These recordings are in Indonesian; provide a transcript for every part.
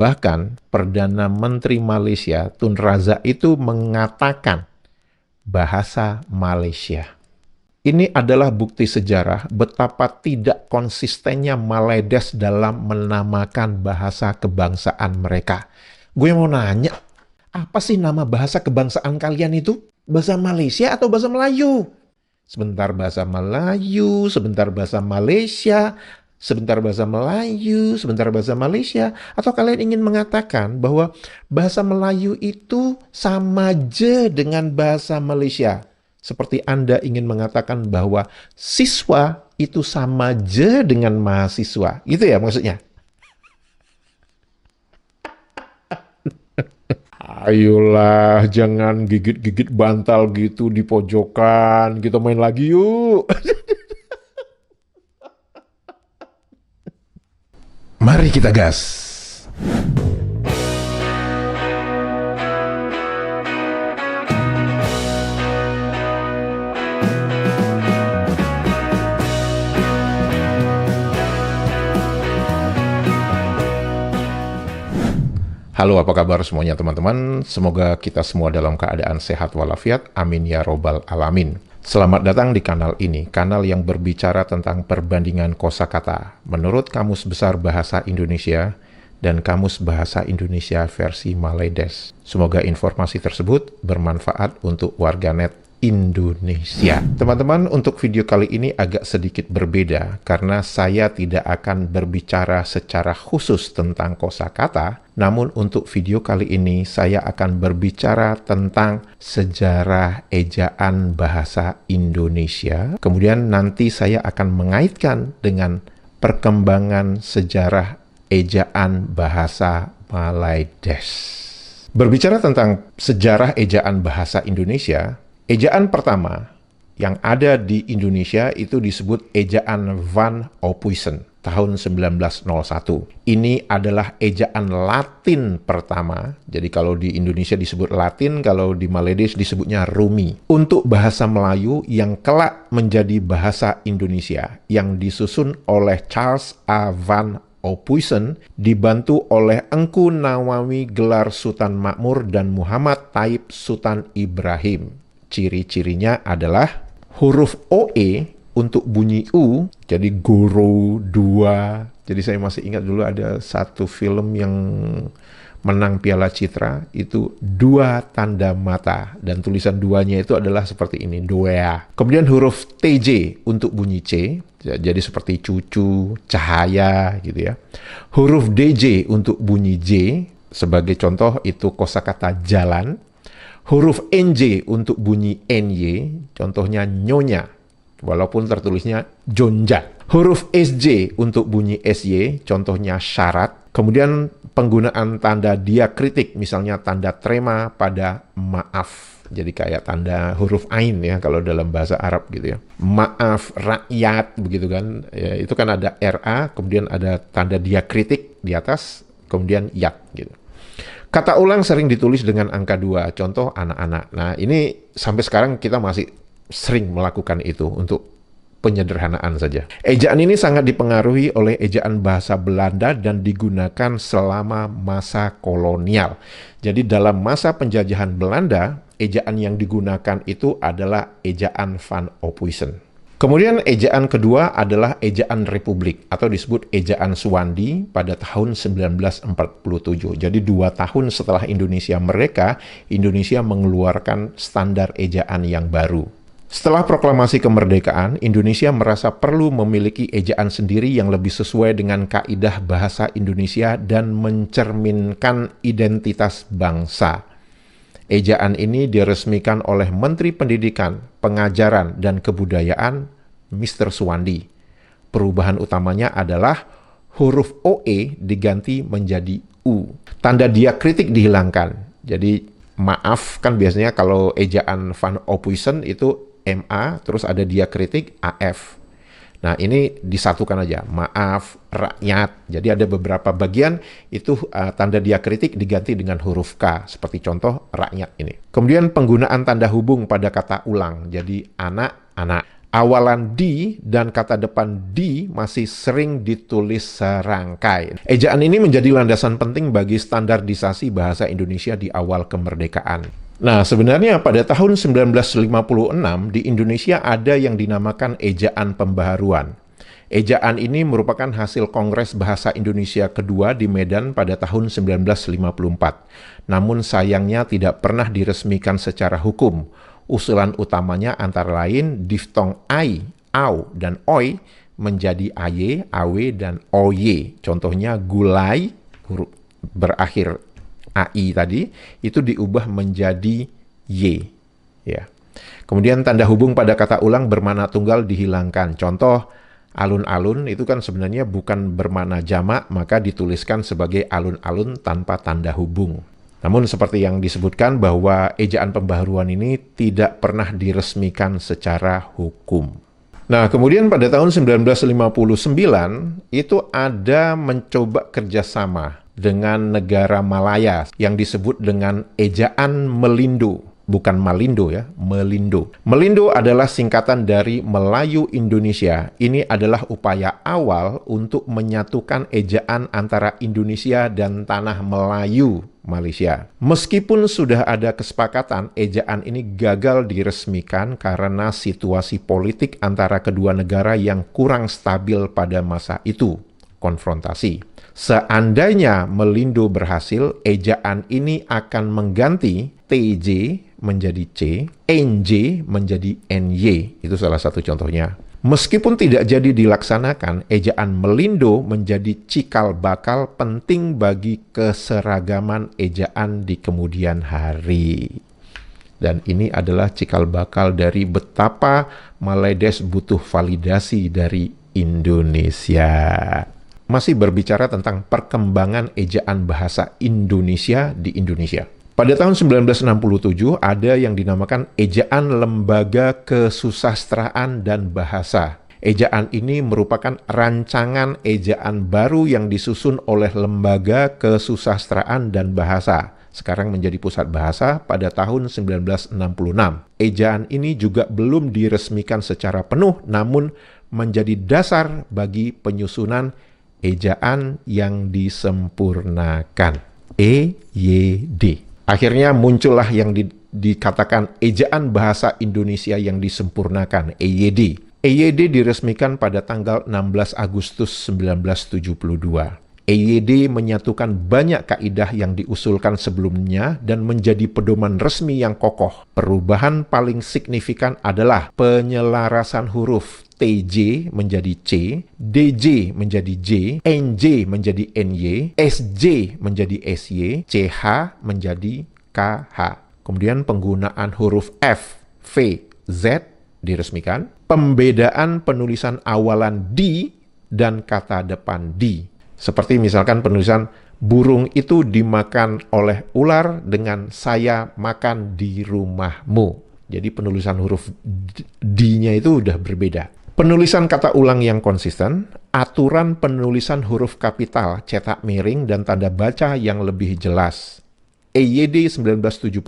Bahkan Perdana Menteri Malaysia Tun Razak itu mengatakan bahasa Malaysia. Ini adalah bukti sejarah betapa tidak konsistennya Maledes dalam menamakan bahasa kebangsaan mereka. Gue mau nanya, apa sih nama bahasa kebangsaan kalian itu? Bahasa Malaysia atau bahasa Melayu? Sebentar bahasa Melayu, sebentar bahasa Malaysia, sebentar bahasa Melayu, sebentar bahasa Malaysia. Atau kalian ingin mengatakan bahwa bahasa Melayu itu sama aja dengan bahasa Malaysia? Seperti Anda ingin mengatakan bahwa siswa itu sama aja dengan mahasiswa. Gitu ya maksudnya? Ayolah, jangan gigit-gigit bantal gitu di pojokan. Kita main lagi yuk. Mari kita gas. Halo, apa kabar semuanya teman-teman? Semoga kita semua dalam keadaan sehat walafiat. Amin ya robbal alamin. Selamat datang di kanal ini, kanal yang berbicara tentang perbandingan kosakata menurut Kamus Besar Bahasa Indonesia dan Kamus Bahasa Indonesia versi Maledes. Semoga informasi tersebut bermanfaat untuk warganet Indonesia. Teman-teman, untuk video kali ini agak sedikit berbeda karena saya tidak akan berbicara secara khusus tentang kosakata, namun untuk video kali ini saya akan berbicara tentang sejarah ejaan bahasa Indonesia. Kemudian nanti saya akan mengaitkan dengan perkembangan sejarah ejaan bahasa Maledes. Berbicara tentang sejarah ejaan bahasa Indonesia, ejaan pertama yang ada di Indonesia itu disebut ejaan Van Ophuijsen tahun 1901. Ini adalah ejaan Latin pertama. Jadi kalau di Indonesia disebut Latin, kalau di Maledes disebutnya Rumi. Untuk bahasa Melayu yang kelak menjadi bahasa Indonesia yang disusun oleh Charles A. Van Ophuijsen dibantu oleh Engku Nawawi Gelar Sultan Makmur dan Muhammad Taib Sultan Ibrahim. Ciri-cirinya adalah huruf OE untuk bunyi U, jadi goro, dua. Jadi saya masih ingat dulu ada satu film yang menang Piala Citra, itu dua tanda mata. Dan tulisan duanya itu adalah seperti ini, doea. Kemudian huruf TJ untuk bunyi C, jadi seperti cucu, cahaya gitu ya. Huruf DJ untuk bunyi J, sebagai contoh itu kosakata jalan. Huruf NJ untuk bunyi NY, contohnya nyonya, walaupun tertulisnya jonja. Huruf SJ untuk bunyi SY, contohnya syarat. Kemudian penggunaan tanda diakritik, misalnya tanda trema pada maaf. Jadi kayak tanda huruf ain ya, kalau dalam bahasa Arab gitu ya. Maaf rakyat, begitu kan. Ya, itu kan ada RA, kemudian ada tanda diakritik di atas, kemudian yat gitu. Kata ulang sering ditulis dengan angka 2, contoh anak-anak. Nah, ini sampai sekarang kita masih sering melakukan itu untuk penyederhanaan saja. Ejaan ini sangat dipengaruhi oleh ejaan bahasa Belanda dan digunakan selama masa kolonial. Jadi dalam masa penjajahan Belanda, ejaan yang digunakan itu adalah ejaan Van Ophuijsen. Kemudian ejaan kedua adalah ejaan Republik atau disebut ejaan Suwandi pada tahun 1947. Jadi 2 tahun setelah Indonesia merdeka, Indonesia mengeluarkan standar ejaan yang baru. Setelah proklamasi kemerdekaan, Indonesia merasa perlu memiliki ejaan sendiri yang lebih sesuai dengan kaidah bahasa Indonesia dan mencerminkan identitas bangsa. Ejaan ini diresmikan oleh Menteri Pendidikan, Pengajaran, dan Kebudayaan, Mr. Suwandi. Perubahan utamanya adalah huruf OE diganti menjadi U. Tanda diakritik dihilangkan. Jadi maaf kan biasanya kalau ejaan Van Ophuijsen itu MA, terus ada diakritik AF. Nah, ini disatukan aja, maaf, rakyat. Jadi ada beberapa bagian itu tanda diakritik diganti dengan huruf K, seperti contoh rakyat ini. Kemudian penggunaan tanda hubung pada kata ulang, jadi anak, anak. Awalan di dan kata depan di masih sering ditulis serangkai. Ejaan ini menjadi landasan penting bagi standarisasi bahasa Indonesia di awal kemerdekaan. Nah, sebenarnya pada tahun 1956 di Indonesia ada yang dinamakan ejaan pembaharuan. Ejaan ini merupakan hasil Kongres Bahasa Indonesia kedua di Medan pada tahun 1954. Namun sayangnya tidak pernah diresmikan secara hukum. Usulan utamanya antara lain diftong ai, au, dan oi menjadi aye, awe, dan oye. Contohnya gulai, huruf berakhir ai tadi, itu diubah menjadi y. Ya. Kemudian tanda hubung pada kata ulang bermakna tunggal dihilangkan. Contoh, alun-alun itu kan sebenarnya bukan bermakna jamak, maka dituliskan sebagai alun-alun tanpa tanda hubung. Namun seperti yang disebutkan bahwa ejaan pembaharuan ini tidak pernah diresmikan secara hukum. Nah, kemudian pada tahun 1959 itu ada mencoba kerjasama dengan negara Malaya yang disebut dengan ejaan Melindo. Bukan Malindo ya, Melindo. Melindo adalah singkatan dari Melayu Indonesia. Ini adalah upaya awal untuk menyatukan ejaan antara Indonesia dan tanah Melayu, Malaysia. Meskipun sudah ada kesepakatan, ejaan ini gagal diresmikan karena situasi politik antara kedua negara yang kurang stabil pada masa itu. Konfrontasi. Seandainya Melindo berhasil, ejaan ini akan mengganti TJ menjadi C, NJ menjadi NY. Itu salah satu contohnya. Meskipun tidak jadi dilaksanakan, ejaan Melindo menjadi cikal bakal penting bagi keseragaman ejaan di kemudian hari. Dan ini adalah cikal bakal dari betapa Maledes butuh validasi dari Indonesia. Masih berbicara tentang perkembangan ejaan bahasa Indonesia di Indonesia. Pada tahun 1967 ada yang dinamakan Ejaan Lembaga Kesusastraan dan Bahasa. Ejaan ini merupakan rancangan ejaan baru yang disusun oleh Lembaga Kesusastraan dan Bahasa. Sekarang menjadi Pusat Bahasa pada tahun 1966. Ejaan ini juga belum diresmikan secara penuh, namun menjadi dasar bagi penyusunan ejaan yang disempurnakan. EYD. Akhirnya muncullah yang dikatakan Ejaan Bahasa Indonesia yang disempurnakan, EYD. EYD diresmikan pada tanggal 16 Agustus 1972. EYD menyatukan banyak kaidah yang diusulkan sebelumnya dan menjadi pedoman resmi yang kokoh. Perubahan paling signifikan adalah penyelarasan huruf TJ menjadi C, DJ menjadi J, NJ menjadi NY, SJ menjadi SY, CH menjadi KH. Kemudian penggunaan huruf F, V, Z diresmikan. Pembedaan penulisan awalan di dan kata depan di. Seperti misalkan penulisan burung itu dimakan oleh ular dengan saya makan di rumahmu. Jadi penulisan huruf D-nya itu udah berbeda. Penulisan kata ulang yang konsisten, aturan penulisan huruf kapital, cetak miring, dan tanda baca yang lebih jelas. EYD 1972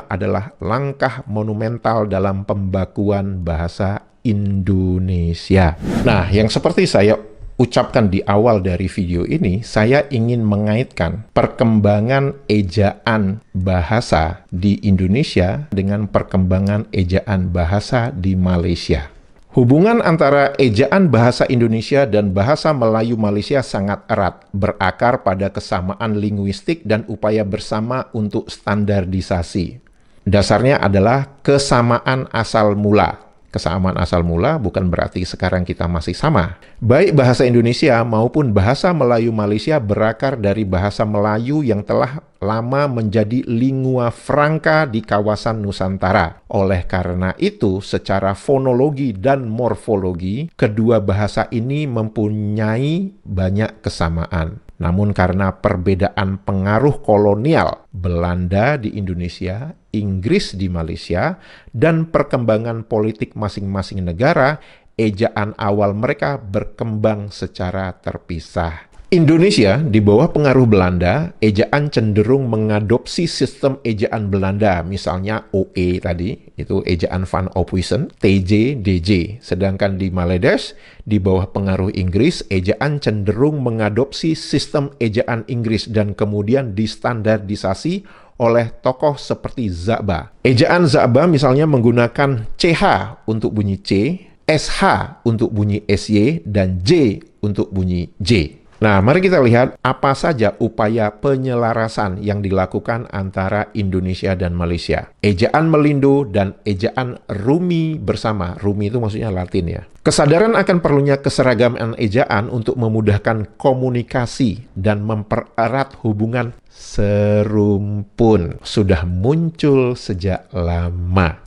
adalah langkah monumental dalam pembakuan bahasa Indonesia. Nah, yang seperti saya ucapkan di awal dari video ini, saya ingin mengaitkan perkembangan ejaan bahasa di Indonesia dengan perkembangan ejaan bahasa di Malaysia. Hubungan antara ejaan bahasa Indonesia dan bahasa Melayu Malaysia sangat erat, berakar pada kesamaan linguistik dan upaya bersama untuk standarisasi. Dasarnya adalah kesamaan asal mula. Kesamaan asal mula bukan berarti sekarang kita masih sama. Baik bahasa Indonesia maupun bahasa Melayu Malaysia berakar dari bahasa Melayu yang telah lama menjadi lingua franca di kawasan Nusantara. Oleh karena itu, secara fonologi dan morfologi, kedua bahasa ini mempunyai banyak kesamaan. Namun karena perbedaan pengaruh kolonial Belanda di Indonesia, Inggris di Malaysia, dan perkembangan politik masing-masing negara, ejaan awal mereka berkembang secara terpisah. Indonesia di bawah pengaruh Belanda, ejaan cenderung mengadopsi sistem ejaan Belanda, misalnya OE tadi, itu ejaan Van Ophuijsen, TJ, DJ. Sedangkan di Maledes, di bawah pengaruh Inggris, ejaan cenderung mengadopsi sistem ejaan Inggris dan kemudian distandardisasi oleh tokoh seperti Zaba. Ejaan Zaba misalnya menggunakan CH untuk bunyi C, SH untuk bunyi SY, dan J untuk bunyi J. Nah, mari kita lihat apa saja upaya penyelarasan yang dilakukan antara Indonesia dan Malaysia. Ejaan Melindo dan ejaan Rumi bersama. Rumi itu maksudnya Latin ya. Kesadaran akan perlunya keseragaman ejaan untuk memudahkan komunikasi dan mempererat hubungan serumpun sudah muncul sejak lama.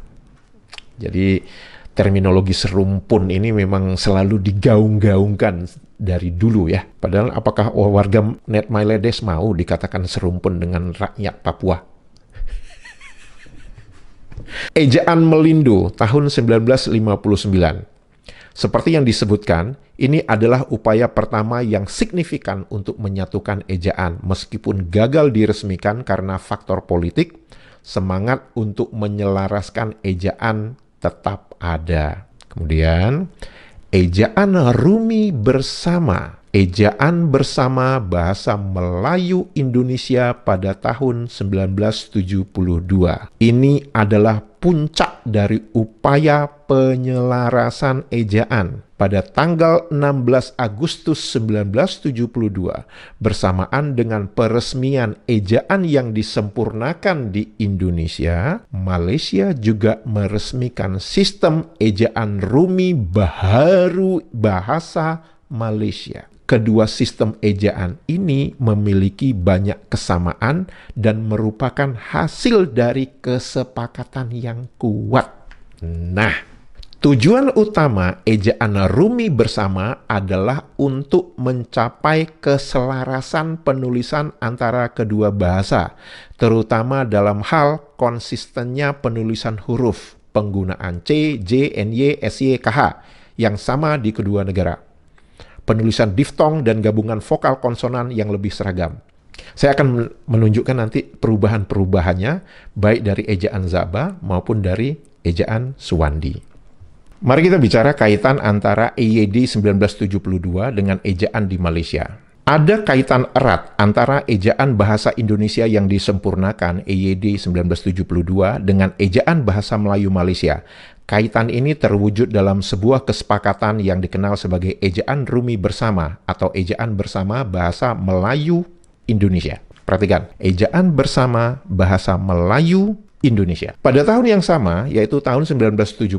Jadi, terminologi serumpun ini memang selalu digaung-gaungkan dari dulu ya. Padahal apakah warga net Maledes mau dikatakan serumpun dengan rakyat Papua? Ejaan Melindo tahun 1959. Seperti yang disebutkan, ini adalah upaya pertama yang signifikan untuk menyatukan ejaan. Meskipun gagal diresmikan karena faktor politik, semangat untuk menyelaraskan ejaan tetap ada. Kemudian, ejaan Rumi bersama. Ejaan bersama bahasa Melayu Indonesia pada tahun 1972. Ini adalah puncak dari upaya penyelarasan ejaan. Pada tanggal 16 Agustus 1972, bersamaan dengan peresmian ejaan yang disempurnakan di Indonesia, Malaysia juga meresmikan sistem ejaan Rumi baharu bahasa Malaysia. Kedua sistem ejaan ini memiliki banyak kesamaan dan merupakan hasil dari kesepakatan yang kuat. Nah, tujuan utama ejaan Rumi bersama adalah untuk mencapai keselarasan penulisan antara kedua bahasa, terutama dalam hal konsistennya penulisan huruf, penggunaan C, J, NY, SY, KH yang sama di kedua negara. Penulisan diftong dan gabungan vokal konsonan yang lebih seragam. Saya akan menunjukkan nanti perubahan-perubahannya, baik dari ejaan Zaba maupun dari ejaan Suwandi. Mari kita bicara kaitan antara EYD 1972 dengan ejaan di Malaysia. Ada kaitan erat antara ejaan bahasa Indonesia yang disempurnakan EYD 1972 dengan ejaan bahasa Melayu Malaysia. Kaitan ini terwujud dalam sebuah kesepakatan yang dikenal sebagai ejaan Rumi bersama atau ejaan bersama bahasa Melayu Indonesia. Perhatikan, ejaan bersama bahasa Melayu Indonesia. Pada tahun yang sama, yaitu tahun 1972,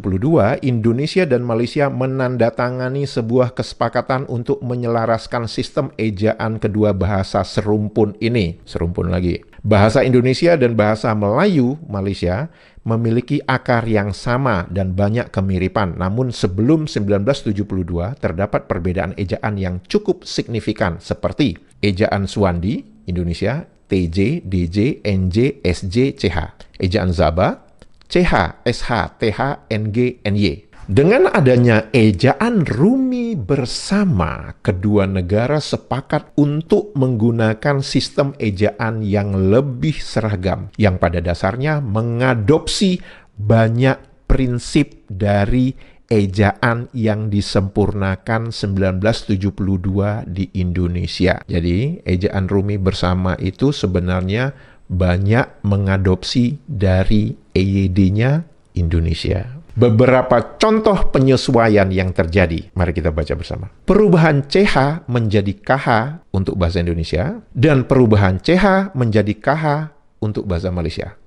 Indonesia dan Malaysia menandatangani sebuah kesepakatan untuk menyelaraskan sistem ejaan kedua bahasa serumpun ini. Serumpun lagi. Bahasa Indonesia dan bahasa Melayu Malaysia memiliki akar yang sama dan banyak kemiripan. Namun sebelum 1972, terdapat perbedaan ejaan yang cukup signifikan seperti ejaan Suwandi Indonesia, TJ, DJ, NJ, SJ, CH. Ejaan Zaba, CH, SH, TH, NG, NY. Dengan adanya ejaan Rumi bersama, kedua negara sepakat untuk menggunakan sistem ejaan yang lebih seragam, yang pada dasarnya mengadopsi banyak prinsip dari ejaan yang disempurnakan 1972 di Indonesia. Jadi, ejaan Rumi bersama itu sebenarnya banyak mengadopsi dari EYD-nya Indonesia. Beberapa contoh penyesuaian yang terjadi. Mari kita baca bersama. Perubahan CH menjadi KH untuk bahasa Indonesia dan perubahan CH menjadi KH untuk bahasa Malaysia.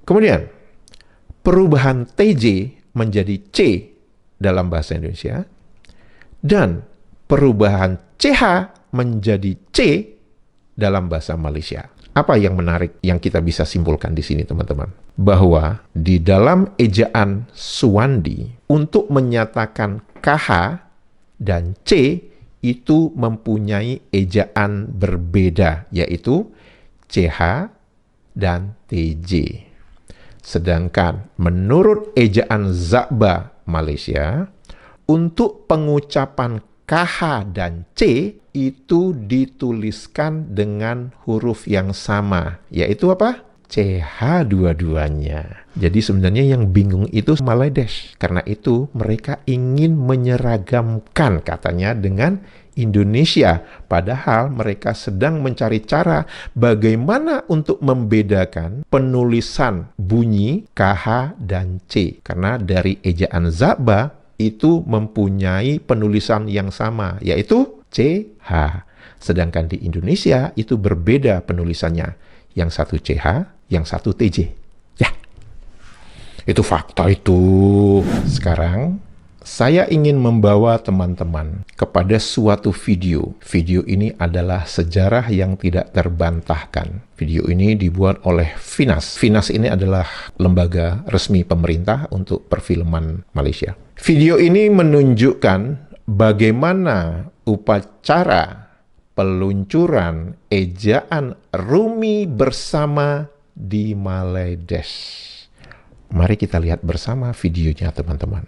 Kemudian, perubahan TJ menjadi C dalam bahasa Indonesia dan perubahan CH menjadi C dalam bahasa Malaysia. Apa yang menarik yang kita bisa simpulkan di sini, teman-teman? Bahwa di dalam ejaan Suwandi, untuk menyatakan KH dan C itu mempunyai ejaan berbeda, yaitu CH dan TJ. Sedangkan menurut ejaan Zaba Malaysia, untuk pengucapan KH dan C itu dituliskan dengan huruf yang sama, yaitu apa? CH dua-duanya. Jadi sebenarnya yang bingung itu Maledesh. Karena itu mereka ingin menyeragamkan katanya dengan Indonesia. Padahal mereka sedang mencari cara bagaimana untuk membedakan penulisan bunyi KH dan C. Karena dari ejaan Zaba itu mempunyai penulisan yang sama, yaitu CH. Sedangkan di Indonesia itu berbeda penulisannya. Yang satu CH, yang satu TJ. Ya, itu fakta itu. Sekarang, saya ingin membawa teman-teman kepada suatu video. Video ini adalah sejarah yang tidak terbantahkan. Video ini dibuat oleh Finas. Finas ini adalah lembaga resmi pemerintah untuk perfilman Malaysia. Video ini menunjukkan bagaimana upacara peluncuran ejaan Rumi bersama di Maledesh. Mari kita lihat bersama videonya, teman-teman.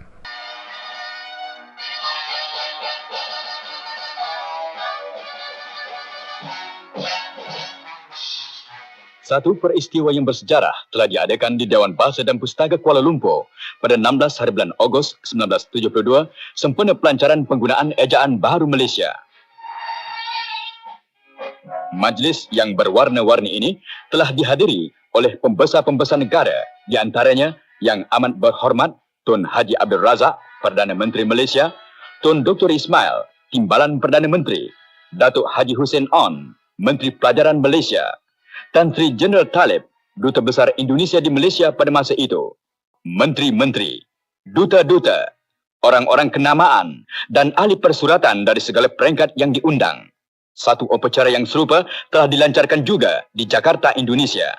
Satu peristiwa yang bersejarah telah diadakan di Dewan Bahasa dan Pustaka Kuala Lumpur pada 16 hari bulan Ogos 1972, sempena pelancaran penggunaan ejaan baru Malaysia. Majlis yang berwarna-warni ini telah dihadiri oleh pembesar-pembesar negara, di antaranya Yang Amat Berhormat Tun Haji Abdul Razak, Perdana Menteri Malaysia, Tun Dr. Ismail, Timbalan Perdana Menteri, Datuk Haji Hussein On, Menteri Pelajaran Malaysia, Tan Sri Jeneral Talib, Duta Besar Indonesia di Malaysia pada masa itu, menteri-menteri, duta-duta, orang-orang kenamaan, dan ahli persuratan dari segala peringkat yang diundang. Satu upacara yang serupa telah dilancarkan juga di Jakarta, Indonesia.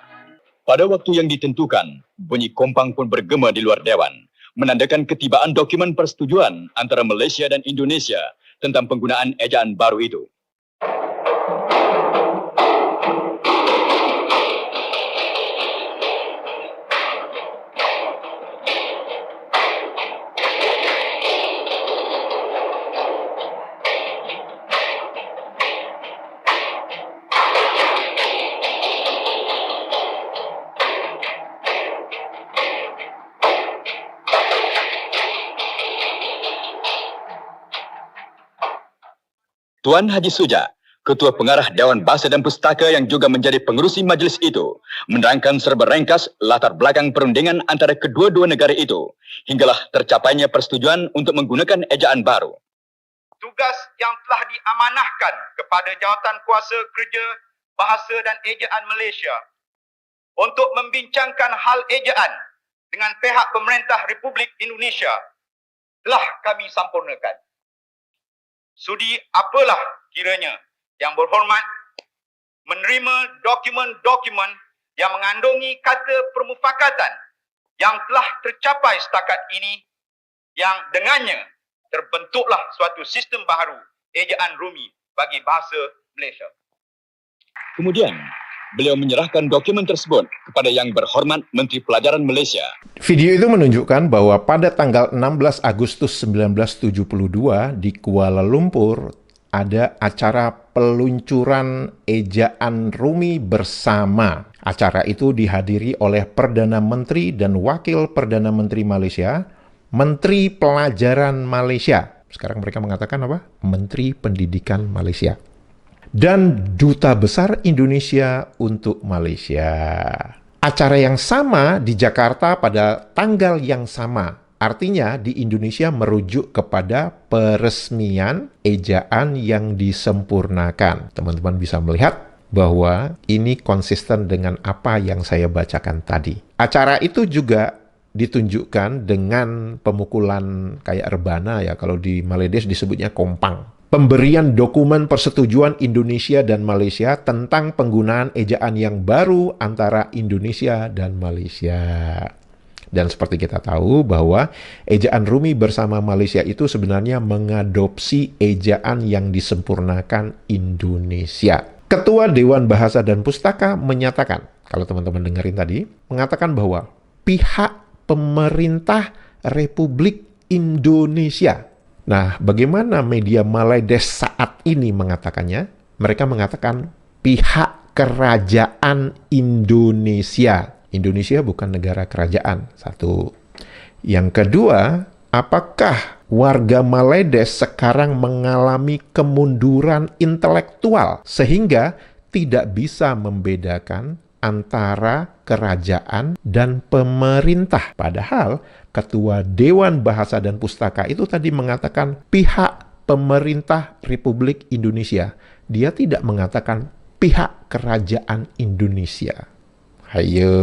Pada waktu yang ditentukan, bunyi kompang pun bergema di luar Dewan, menandakan ketibaan dokumen persetujuan antara Malaysia dan Indonesia tentang penggunaan ejaan baru itu. Tuan Haji Suja, Ketua Pengarah Dewan Bahasa dan Pustaka yang juga menjadi pengerusi majlis itu, menerangkan serba ringkas latar belakang perundingan antara kedua-dua negara itu, hinggalah tercapainya persetujuan untuk menggunakan ejaan baru. Tugas yang telah diamanahkan kepada Jawatan Kuasa Kerja Bahasa dan Ejaan Malaysia untuk membincangkan hal ejaan dengan pihak pemerintah Republik Indonesia telah kami sempurnakan. Sudi apalah kiranya Yang Berhormat menerima dokumen-dokumen yang mengandungi kata permufakatan yang telah tercapai setakat ini, yang dengannya terbentuklah suatu sistem baru ejaan Rumi bagi bahasa Malaysia. Kemudian, beliau menyerahkan dokumen tersebut kepada Yang Berhormat Menteri Pelajaran Malaysia. Video itu menunjukkan bahwa pada tanggal 16 Agustus 1972 di Kuala Lumpur ada acara peluncuran ejaan Rumi bersama. Acara itu dihadiri oleh Perdana Menteri dan Wakil Perdana Menteri Malaysia, Menteri Pelajaran Malaysia. Sekarang mereka mengatakan apa? Menteri Pendidikan Malaysia. Dan Duta Besar Indonesia untuk Malaysia. Acara yang sama di Jakarta pada tanggal yang sama. Artinya di Indonesia merujuk kepada peresmian ejaan yang disempurnakan. Teman-teman bisa melihat bahwa ini konsisten dengan apa yang saya bacakan tadi. Acara itu juga ditunjukkan dengan pemukulan kayak rebana ya. Kalau di Maledesh disebutnya kompang. Pemberian dokumen persetujuan Indonesia dan Malaysia tentang penggunaan ejaan yang baru antara Indonesia dan Malaysia. Dan seperti kita tahu bahwa ejaan Rumi bersama Malaysia itu sebenarnya mengadopsi ejaan yang disempurnakan Indonesia. Ketua Dewan Bahasa dan Pustaka menyatakan, kalau teman-teman dengerin tadi, mengatakan bahwa pihak pemerintah Republik Indonesia. Nah, bagaimana media Maledes saat ini mengatakannya? Mereka mengatakan pihak kerajaan Indonesia. Indonesia bukan negara kerajaan, satu. Yang kedua, apakah warga Maledes sekarang mengalami kemunduran intelektual sehingga tidak bisa membedakan antara kerajaan dan pemerintah? Padahal Ketua Dewan Bahasa dan Pustaka itu tadi mengatakan pihak pemerintah Republik Indonesia. Dia tidak mengatakan pihak kerajaan Indonesia. Hayo,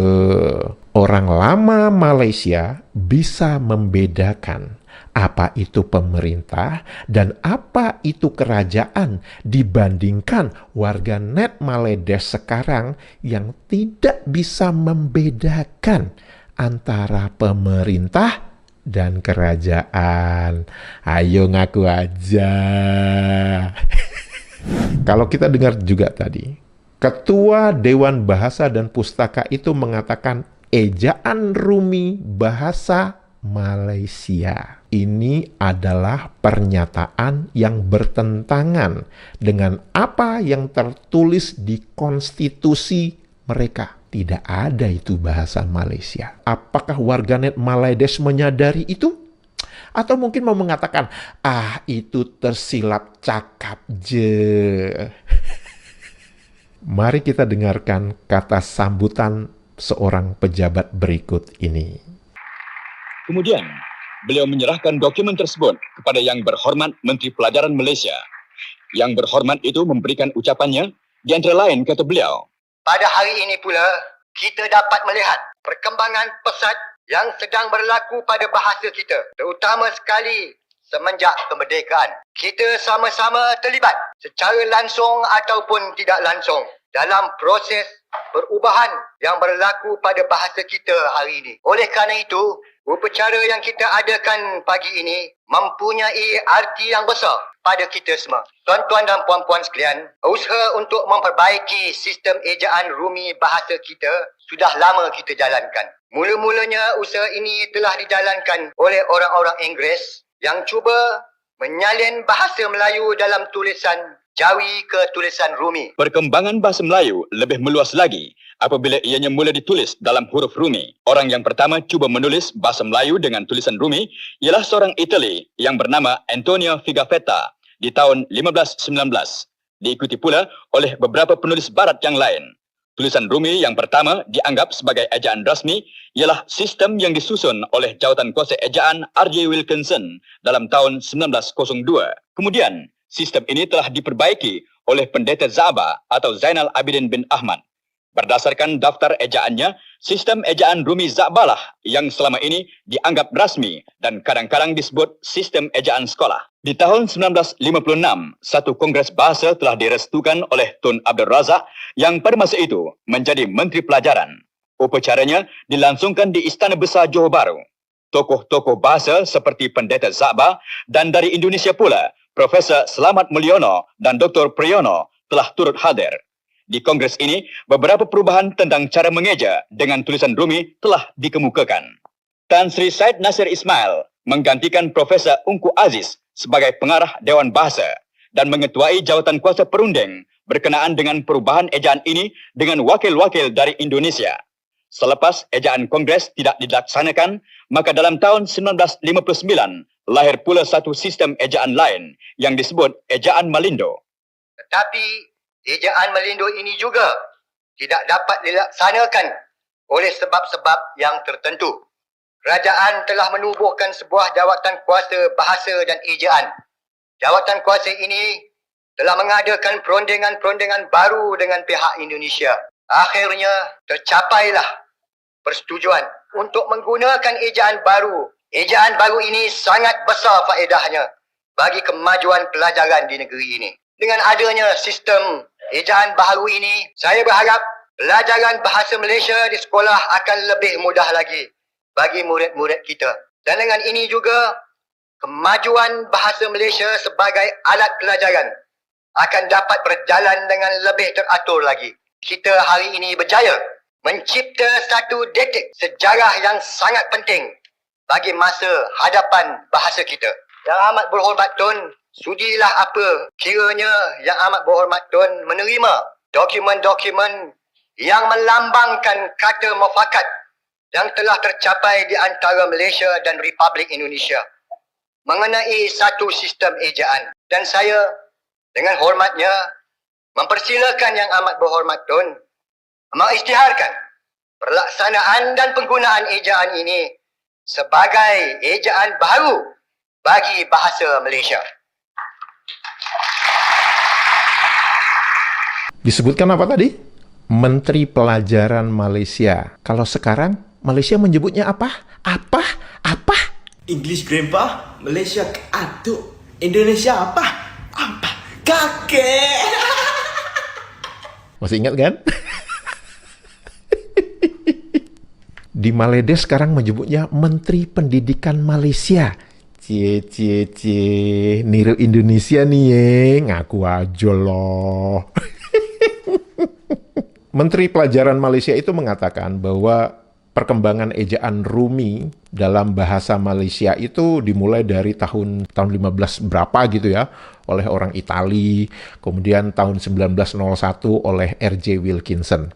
orang lama Malaysia bisa membedakan apa itu pemerintah dan apa itu kerajaan dibandingkan warganet Maledes sekarang yang tidak bisa membedakan antara pemerintah dan kerajaan. Ayo ngaku aja. Kalau kita dengar juga tadi, Ketua Dewan Bahasa dan Pustaka itu mengatakan ejaan Rumi bahasa Malaysia. Ini adalah pernyataan yang bertentangan dengan apa yang tertulis di konstitusi mereka. Tidak ada itu bahasa Malaysia. Apakah warganet Maledes menyadari itu? Atau mungkin mau mengatakan, itu tersilap cakap je. Mari kita dengarkan kata sambutan seorang pejabat berikut ini. Kemudian, beliau menyerahkan dokumen tersebut kepada Yang Berhormat Menteri Pelajaran Malaysia. Yang Berhormat itu memberikan ucapannya, di antara lain kata beliau, pada hari ini pula, kita dapat melihat perkembangan pesat yang sedang berlaku pada bahasa kita, terutama sekali semenjak kemerdekaan. Kita sama-sama terlibat secara langsung ataupun tidak langsung dalam proses perubahan yang berlaku pada bahasa kita hari ini. Oleh kerana itu, upacara yang kita adakan pagi ini mempunyai arti yang besar pada kita semua. Tuan-tuan dan puan-puan sekalian, usaha untuk memperbaiki sistem ejaan Rumi bahasa kita sudah lama kita jalankan. Mula-mulanya usaha ini telah dijalankan oleh orang-orang Inggeris yang cuba menyalin bahasa Melayu dalam tulisan Jawi ke tulisan Rumi. perkembangan bahasa Melayu lebih meluas lagi apabila ianya mula ditulis dalam huruf Rumi. Orang yang pertama cuba menulis bahasa Melayu dengan tulisan Rumi ialah seorang Itali yang bernama Antonio Figafetta di tahun 1519. Diikuti pula oleh beberapa penulis barat yang lain. Tulisan Rumi yang pertama dianggap sebagai ejaan rasmi ialah sistem yang disusun oleh Jawatan Kuasa Ejaan R.J. Wilkinson dalam tahun 1902. Kemudian, sistem ini telah diperbaiki oleh Pendeta Zaba atau Zainal Abidin bin Ahmad. Berdasarkan daftar ejaannya, sistem ejaan Rumi Za'balah yang selama ini dianggap rasmi dan kadang-kadang disebut sistem ejaan sekolah. Di tahun 1956, satu kongres bahasa telah direstukan oleh Tun Abdul Razak yang pada masa itu menjadi Menteri Pelajaran. Upacaranya dilangsungkan di Istana Besar Johor Bahru. Tokoh-tokoh bahasa seperti Pendeta Za'ba dan dari Indonesia pula, Profesor Selamat Mulyono dan Dr. Priyono telah turut hadir. Di kongres ini, beberapa perubahan tentang cara mengeja dengan tulisan Rumi telah dikemukakan. Tan Sri Said Nasir Ismail menggantikan Profesor Ungku Aziz sebagai pengarah Dewan Bahasa dan mengetuai jawatan kuasa perunding berkenaan dengan perubahan ejaan ini dengan wakil-wakil dari Indonesia. Selepas ejaan kongres tidak dilaksanakan, maka dalam tahun 1959 lahir pula satu sistem ejaan lain yang disebut ejaan Malindo. Tetapi ejaan Malindo ini juga tidak dapat dilaksanakan oleh sebab-sebab yang tertentu. Kerajaan telah menubuhkan sebuah jawatan kuasa bahasa dan ejaan. Jawatan kuasa ini telah mengadakan perundingan-perundingan baru dengan pihak Indonesia. Akhirnya tercapailah persetujuan untuk menggunakan ejaan baru. Ejaan baru ini sangat besar faedahnya bagi kemajuan pelajaran di negeri ini. Dengan adanya sistem ejaan baru ini, saya berharap pelajaran bahasa Malaysia di sekolah akan lebih mudah lagi bagi murid-murid kita. Dan dengan ini juga, kemajuan bahasa Malaysia sebagai alat pelajaran akan dapat berjalan dengan lebih teratur lagi. Kita hari ini berjaya mencipta satu detik sejarah yang sangat penting bagi masa hadapan bahasa kita. Yang amat berhormat Tun, sudilah apa kiranya Yang Amat Berhormat Tun menerima dokumen-dokumen yang melambangkan kata mufakat yang telah tercapai di antara Malaysia dan Republik Indonesia mengenai satu sistem ejaan. Dan saya dengan hormatnya mempersilakan Yang Amat Berhormat Tun mengisytiharkan pelaksanaan dan penggunaan ejaan ini sebagai ejaan baru bagi bahasa Malaysia. Disebutkan apa tadi? Menteri Pelajaran Malaysia. Kalau sekarang Malaysia menyebutnya apa? Apa? English grandpa, Malaysia atuk, Indonesia apa? Apa? Kakek. Masih ingat kan? Di Maledes sekarang menyebutnya Menteri Pendidikan Malaysia. Cie, niru Indonesia nih ye, ngaku aja loh. Menteri Pelajaran Malaysia itu mengatakan bahwa perkembangan ejaan Rumi dalam bahasa Malaysia itu dimulai dari tahun 15 berapa gitu ya, oleh orang Itali, kemudian tahun 1901 oleh R.J. Wilkinson.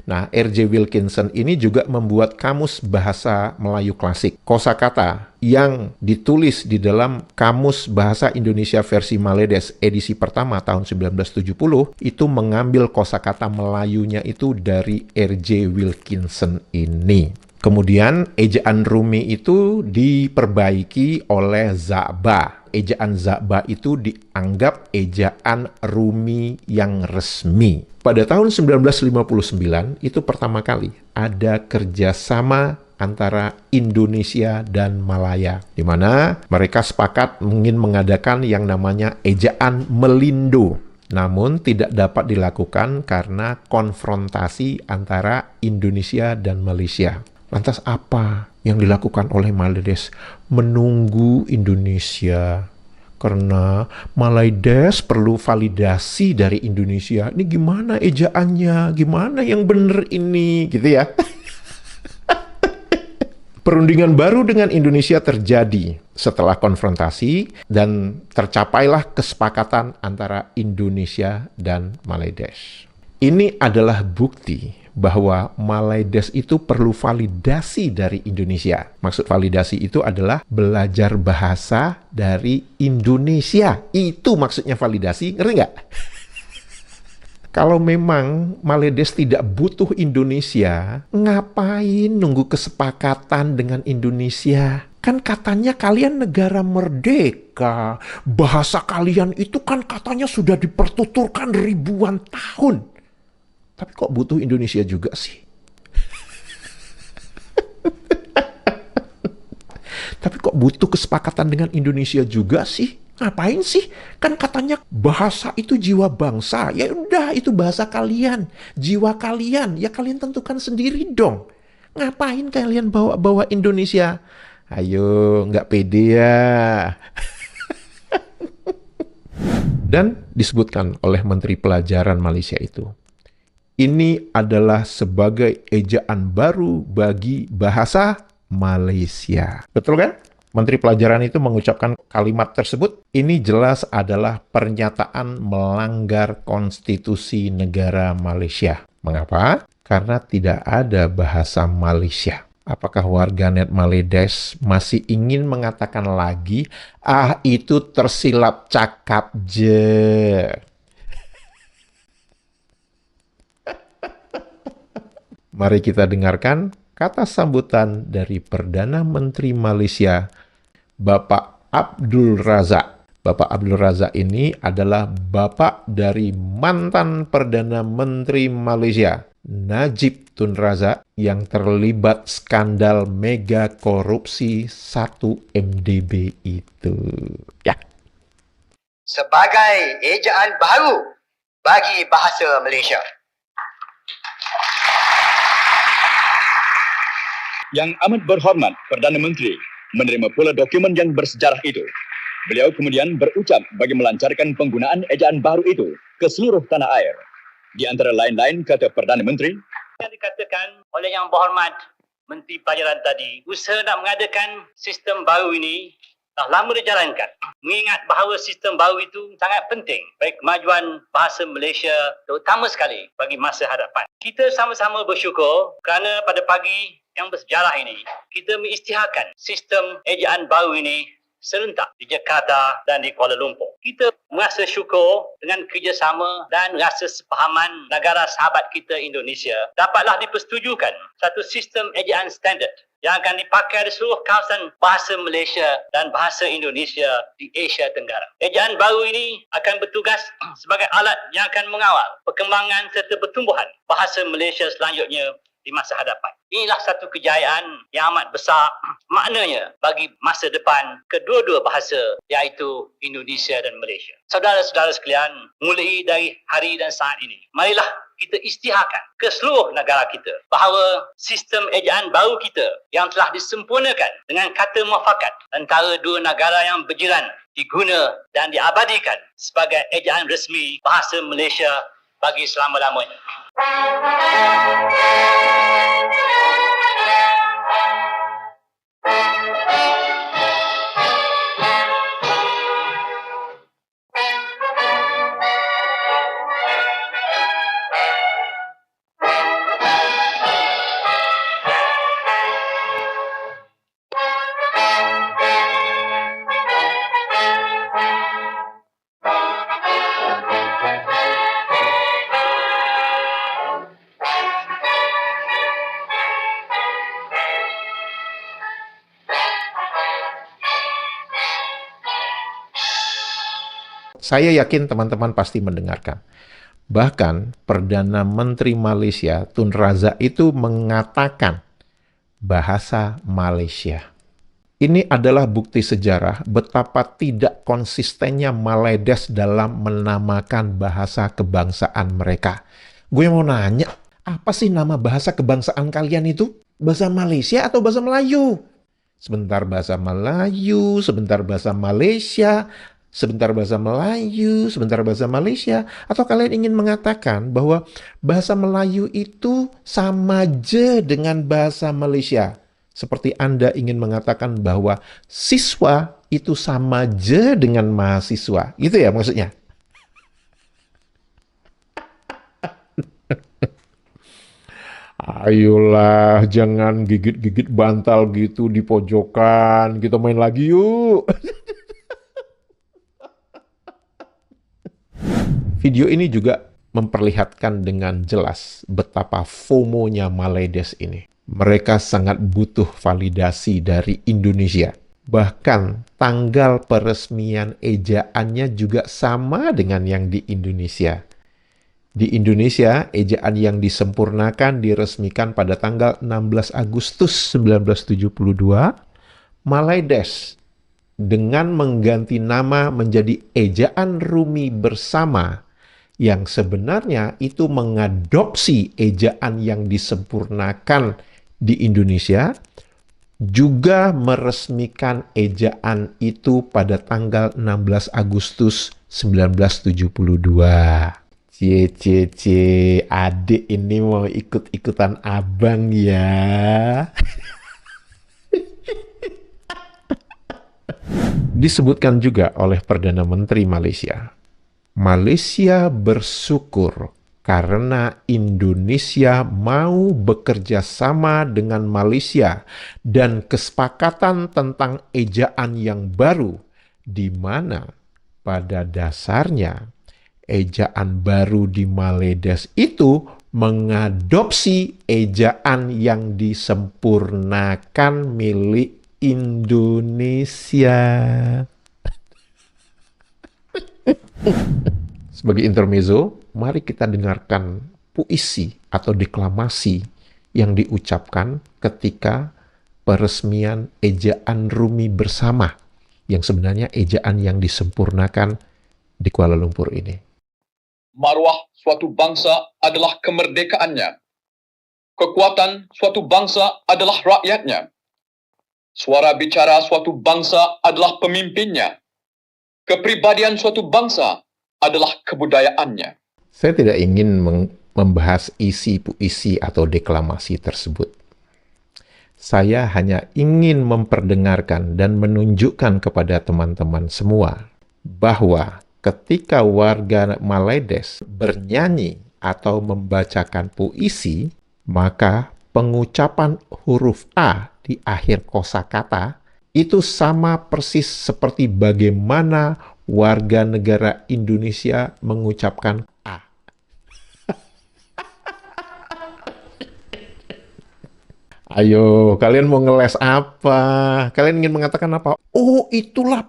Nah, R.J. Wilkinson ini juga membuat kamus bahasa Melayu klasik. Kosakata yang ditulis di dalam Kamus Bahasa Indonesia versi Maledes edisi pertama tahun 1970 itu mengambil kosakata Melayunya itu dari R.J. Wilkinson ini. Kemudian ejaan Rumi itu diperbaiki oleh Za'ba. Ejaan Za'ba itu dianggap ejaan Rumi yang resmi. Pada tahun 1959 itu pertama kali ada kerjasama antara Indonesia dan Malaya, di mana mereka sepakat ingin mengadakan yang namanya ejaan Melindo. Namun tidak dapat dilakukan karena konfrontasi antara Indonesia dan Malaysia. Lantas apa yang dilakukan oleh Maledes? Menunggu Indonesia. Karena Maledes perlu validasi dari Indonesia. Ini gimana ejaannya? Gimana yang benar ini? Gitu ya. Perundingan baru dengan Indonesia terjadi setelah konfrontasi dan tercapailah kesepakatan antara Indonesia dan Maledes. Ini adalah bukti bahwa Maledes itu perlu validasi dari Indonesia. Maksud validasi itu adalah belajar bahasa dari Indonesia. Itu maksudnya validasi, ngerti nggak? Kalau memang Maledes tidak butuh Indonesia, ngapain nunggu kesepakatan dengan Indonesia? Kan katanya kalian negara merdeka. Bahasa kalian itu kan katanya sudah dipertuturkan ribuan tahun. Tapi kok butuh Indonesia juga sih? Tapi kok butuh kesepakatan dengan Indonesia juga sih? Ngapain sih? Kan katanya bahasa itu jiwa bangsa. Ya udah, itu bahasa kalian, jiwa kalian. Ya kalian tentukan sendiri dong. Ngapain kalian bawa-bawa Indonesia? Ayo, nggak pede ya. Dan disebutkan oleh Menteri Pelajaran Malaysia itu, ini adalah sebagai ejaan baru bagi bahasa Malaysia. Betul kan? Menteri Pelajaran itu mengucapkan kalimat tersebut. Ini jelas adalah pernyataan melanggar konstitusi negara Malaysia. Mengapa? Karena tidak ada bahasa Malaysia. Apakah warganet Maledes masih ingin mengatakan lagi, itu tersilap cakap je. Mari kita dengarkan kata sambutan dari Perdana Menteri Malaysia, Bapak Abdul Razak. Bapak Abdul Razak ini adalah bapak dari mantan Perdana Menteri Malaysia, Najib Tun Razak, yang terlibat skandal mega korupsi 1 MDB itu. Ya. Sebagai ejaan baru bagi bahasa Malaysia. Yang Amat Berhormat Perdana Menteri menerima pula dokumen yang bersejarah itu. Beliau kemudian berucap bagi melancarkan penggunaan ejaan baru itu ke seluruh tanah air. Di antara lain-lain kata Perdana Menteri, yang dikatakan oleh Yang Berhormat Menteri Pelajaran tadi, usaha nak mengadakan sistem baru ini dah lama dijalankan. Mengingat bahawa sistem baru itu sangat penting bagi kemajuan bahasa Malaysia, terutama sekali bagi masa hadapan. Kita sama-sama bersyukur kerana pada pagi yang bersejarah ini, kita mengisytiharkan sistem ejaan baru ini serentak di Jakarta dan di Kuala Lumpur. Kita merasa syukur dengan kerjasama dan rasa sepahaman negara sahabat kita Indonesia dapatlah dipersetujukan satu sistem ejaan standard yang akan dipakai di seluruh kawasan bahasa Malaysia dan bahasa Indonesia di Asia Tenggara. Ejaan baru ini akan bertugas sebagai alat yang akan mengawal perkembangan serta pertumbuhan bahasa Malaysia selanjutnya di masa hadapan. Inilah satu kejayaan yang amat besar maknanya bagi masa depan kedua-dua bahasa, iaitu Indonesia dan Malaysia. Saudara-saudara sekalian, mulai dari hari dan saat ini, marilah kita isytiharkan ke seluruh negara kita bahawa sistem ejaan baru kita yang telah disempurnakan dengan kata muafakat antara dua negara yang berjiran diguna dan diabadikan sebagai ejaan resmi bahasa Malaysia bagi selama-lamanya. Saya yakin teman-teman pasti mendengarkan. Bahkan Perdana Menteri Malaysia Tun Razak itu mengatakan bahasa Malaysia. Ini adalah bukti sejarah betapa tidak konsistennya Maledes dalam menamakan bahasa kebangsaan mereka. Gue mau nanya, apa sih nama bahasa kebangsaan kalian itu? Bahasa Malaysia atau bahasa Melayu? Sebentar bahasa Melayu, sebentar bahasa Malaysia, sebentar bahasa Melayu, sebentar bahasa Malaysia, atau kalian ingin mengatakan bahwa bahasa Melayu itu sama aja dengan bahasa Malaysia? Seperti Anda ingin mengatakan bahwa siswa itu sama aja dengan mahasiswa. Itu ya maksudnya? Ayolah, jangan gigit-gigit bantal gitu di pojokan. Kita main lagi yuk. Video ini juga memperlihatkan dengan jelas betapa FOMO-nya Maledes ini. Mereka sangat butuh validasi dari Indonesia. Bahkan tanggal peresmian ejaannya juga sama dengan yang di Indonesia. Di Indonesia, ejaan yang disempurnakan diresmikan pada tanggal 16 Agustus 1972. Maledes dengan mengganti nama menjadi Ejaan Rumi Bersama, yang sebenarnya itu mengadopsi ejaan yang disempurnakan di Indonesia, juga meresmikan ejaan itu pada tanggal 16 Agustus 1972. Adik ini mau ikut-ikutan abang ya. Disebutkan juga oleh Perdana Menteri Malaysia, Malaysia bersyukur karena Indonesia mau bekerja sama dengan Malaysia dan kesepakatan tentang ejaan yang baru, di mana pada dasarnya ejaan baru di Maledes itu mengadopsi ejaan yang disempurnakan milik Indonesia. Sebagai intermezzo, mari kita dengarkan puisi atau deklamasi yang diucapkan ketika peresmian ejaan Rumi Bersama, yang sebenarnya ejaan yang disempurnakan di Kuala Lumpur ini. Maruah suatu bangsa adalah kemerdekaannya. Kekuatan suatu bangsa adalah rakyatnya. Suara bicara suatu bangsa adalah pemimpinnya. Kepribadian suatu bangsa adalah kebudayaannya. Saya tidak ingin membahas isi puisi atau deklamasi tersebut. Saya hanya ingin memperdengarkan dan menunjukkan kepada teman-teman semua bahwa ketika warga Maledes bernyanyi atau membacakan puisi, maka pengucapan huruf A di akhir kosakata itu sama persis seperti bagaimana warga negara Indonesia mengucapkan A. Ayo, kalian mau ngeles apa? Kalian ingin mengatakan apa? Oh, itulah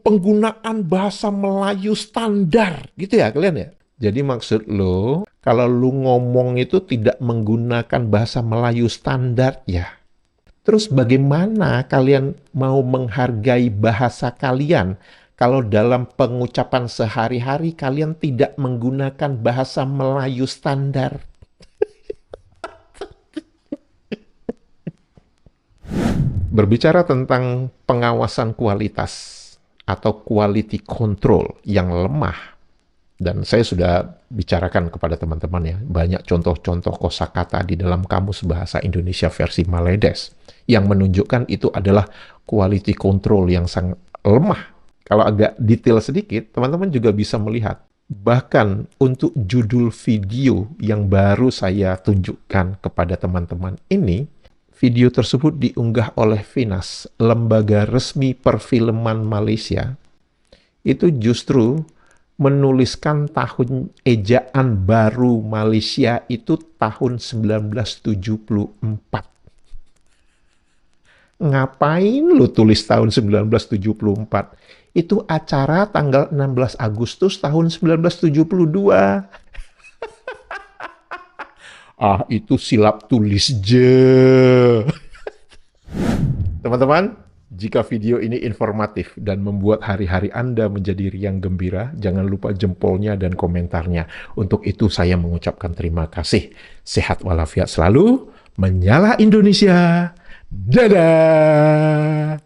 penggunaan bahasa Melayu standar. Gitu ya kalian ya? Jadi maksud lo, kalau lu ngomong itu tidak menggunakan bahasa Melayu standar ya. Terus bagaimana kalian mau menghargai bahasa kalian kalau dalam pengucapan sehari-hari kalian tidak menggunakan bahasa Melayu standar? Berbicara tentang pengawasan kualitas atau quality control yang lemah, dan saya sudah bicarakan kepada teman-teman ya, banyak contoh-contoh kosakata di dalam Kamus Bahasa Indonesia versi Maledes yang menunjukkan itu adalah quality control yang sangat lemah. Kalau agak detail sedikit, teman-teman juga bisa melihat. Bahkan untuk judul video yang baru saya tunjukkan kepada teman-teman ini, video tersebut diunggah oleh Finas, lembaga resmi perfilman Malaysia, itu justru menuliskan tahun ejaan baru Malaysia itu tahun 1974. Ngapain lu tulis tahun 1974? Itu acara tanggal 16 Agustus tahun 1972. Ah, itu silap tulis je. Teman-teman, jika video ini informatif dan membuat hari-hari Anda menjadi riang gembira, jangan lupa jempolnya dan komentarnya. Untuk itu saya mengucapkan terima kasih. Sehat walafiat selalu, menyala Indonesia. Dadah!